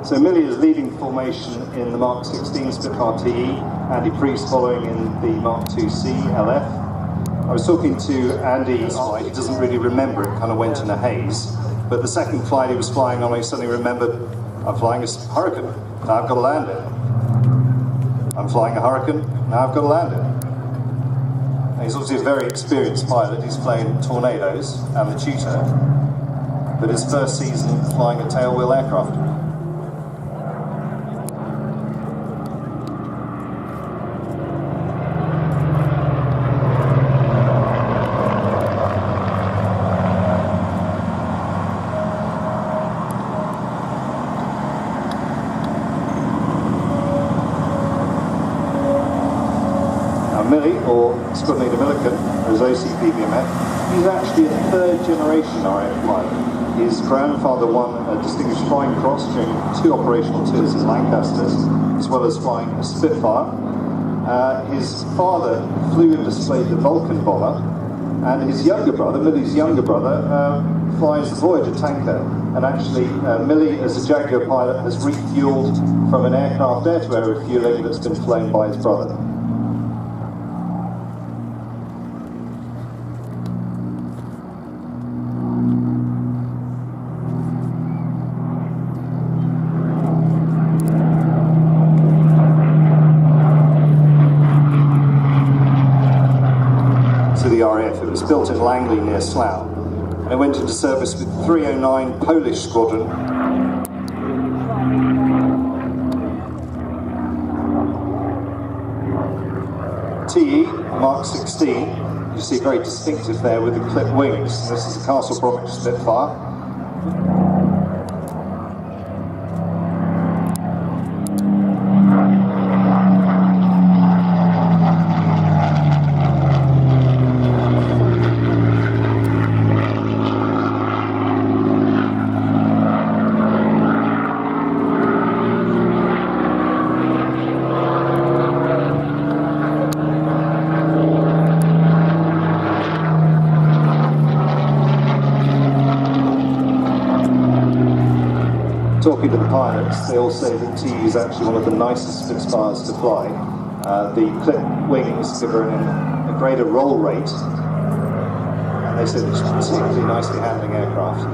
So Millie is leading formation in the Mark 16 Spitfire TE, Andy Priest following in the Mark 2C LF. I was talking to Andy, he doesn't really remember, it kind of went in a haze, but the second flight he was flying on, he suddenly remembered, I'm flying a Hurricane, now I've got to land it. I'm flying a Hurricane, now I've got to land it. And he's obviously a very experienced pilot, he's flown Tornadoes and the Tutor, but his first season flying a tailwheel aircraft. Millie, or Squadron Leader Milliken, as OC BBMF, he's actually a third generation RAF pilot. His grandfather won a Distinguished Flying Cross during 2 operational tours in Lancaster, as well as flying a Spitfire. His father flew and displayed the Vulcan bomber, and his younger brother, Millie's younger brother, flies the Voyager tanker. And actually, Millie, as a Jaguar pilot, has refueled from an aircraft air-to-air refueling that's been flown by his brother. The RAF. It was built in Langley near Slough, and it went into service with 309 Polish Squadron. TE Mark 16, you see very distinctive there with the clipped wings. This is a Castle Bromwich Spitfire. Talking to the pilots, they all say that TE is actually one of the nicest Spitfires to fly. The clipped wings give her a greater roll rate, and they say that she's particularly nicely handling aircraft.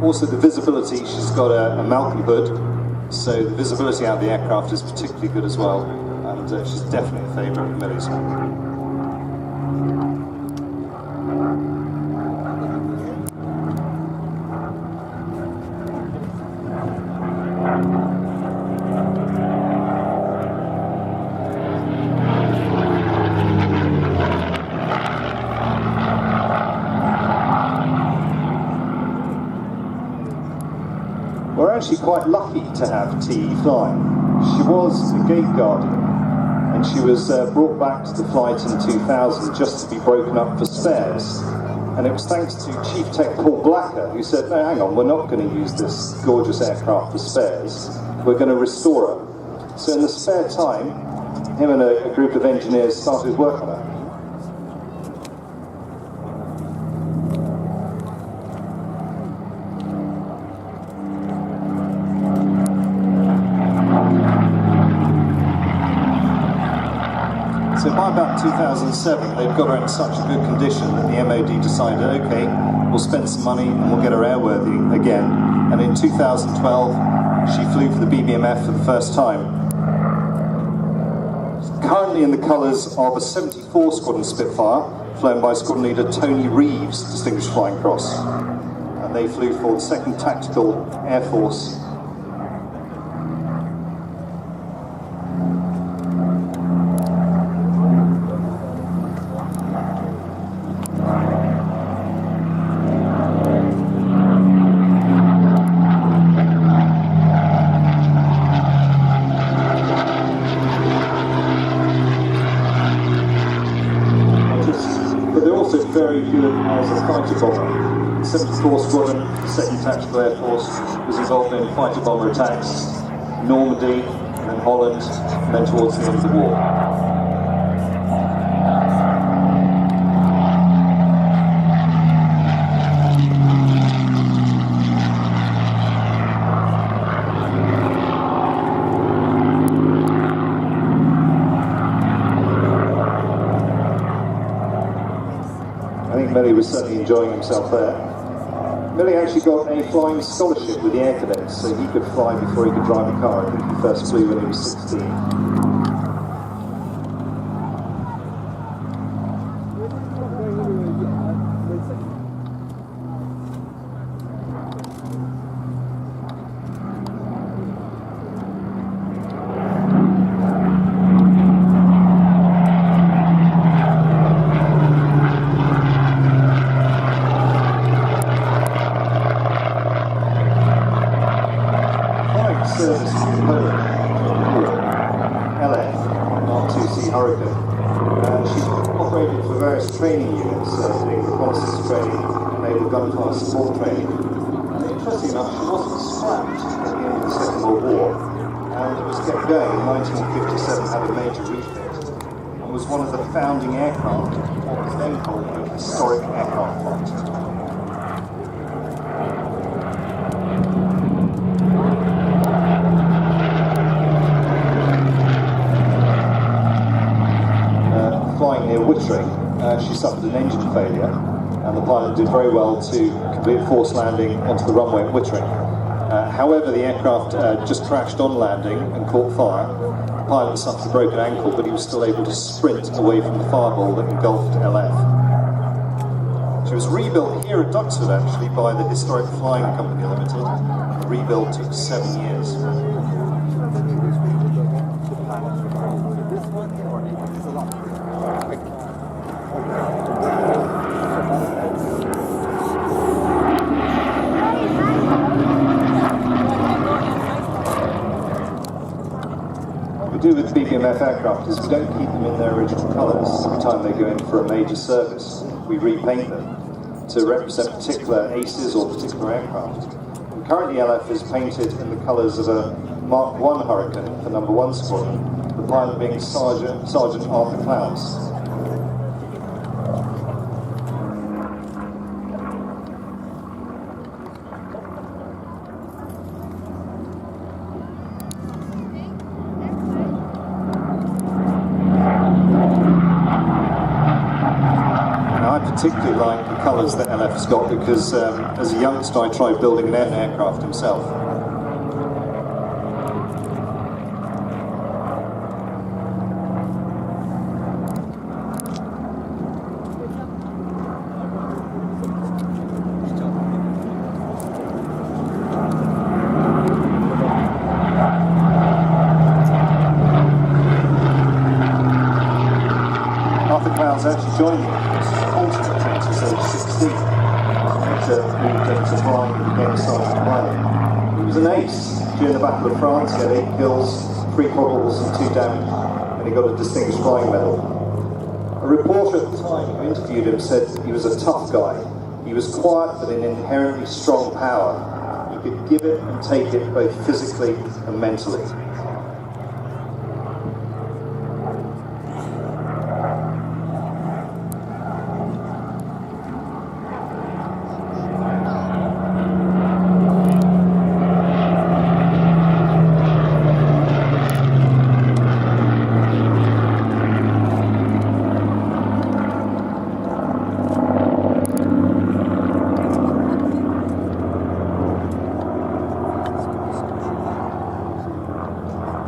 Also the visibility, she's got a Malcolm hood, so the visibility out of the aircraft is particularly good as well, and she's definitely a favourite of Millie's. We're actually quite lucky to have TE flying. She was a gate guardian, and she was brought back to the flight in 2000 just to be broken up for spares. And it was thanks to Chief Tech Paul Blacker, who said, no, hang on, we're not going to use this gorgeous aircraft for spares, we're going to restore her. So in the spare time, him and a group of engineers started work on her. So by about 2007, they'd got her in such a good condition that the MOD decided, okay, we'll spend some money and we'll get her airworthy again. And in 2012, she flew for the BBMF for the first time. Currently in the colours of a 74 Squadron Spitfire, flown by Squadron Leader Tony Reeves, Distinguished Flying Cross. And they flew for the 2nd Tactical Air Force. Very good as a fighter bomber. 74 Squadron, 2nd Tactical Air Force, was involved in fighter bomber attacks, Normandy, and then Holland, and then towards the end of the war. think Millie was certainly enjoying himself there. Millie actually got a flying scholarship with the Air Cadets, so he could fly before he could drive a car. I think he first flew when he was 16. Service in Poland, LF, Mark IIc Hurricane. She operated for various training units, doing reconnaissance training, naval gunfire support training. And interestingly enough, she wasn't scrapped at the end of the Second World War, and it was kept going. In 1957 had a major refit, and was one of the founding aircraft of what was then called the historic aircraft flight. Flying near Wittering, she suffered an engine failure, and the pilot did very well to complete a forced landing onto the runway at Wittering. However, the aircraft just crashed on landing and caught fire. The pilot suffered a broken ankle, but he was still able to sprint away from the fireball that engulfed LF. She was rebuilt here at Duxford, actually, by the Historic Flying Company Limited. The rebuild took 7 years. What we do with BBMF aircraft is we don't keep them in their original colours. Every time they go in for a major service, we repaint them to represent particular aces or particular aircraft. And currently LF is painted in the colours of a Mark I Hurricane for No. 1 Squadron, the pilot being Sergeant Arthur Clowes. I particularly like the colours that LF's got because as a youngster I tried building an aircraft himself. Arthur Clowes actually joined me. Alternate trains at age 16. Later moved into flying and became a sergeant pilot. He was an ace during the Battle of France. He had 8 kills, 3 probables and 2 damage, and he got a Distinguished Flying Medal. A reporter at the time who interviewed him said he was a tough guy. He was quiet but an inherently strong power. He could give it and take it both physically and mentally.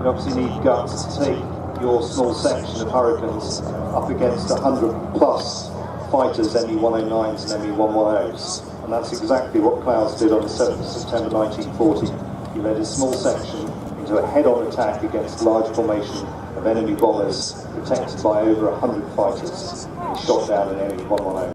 You obviously need guts to take your small section of Hurricanes up against 100 plus fighters, ME-109s and ME-110s. And that's exactly what Clowes did on the 7th of September 1940. He led his small section into a head-on attack against a large formation of enemy bombers protected by over 100 fighters. He shot down an ME-110.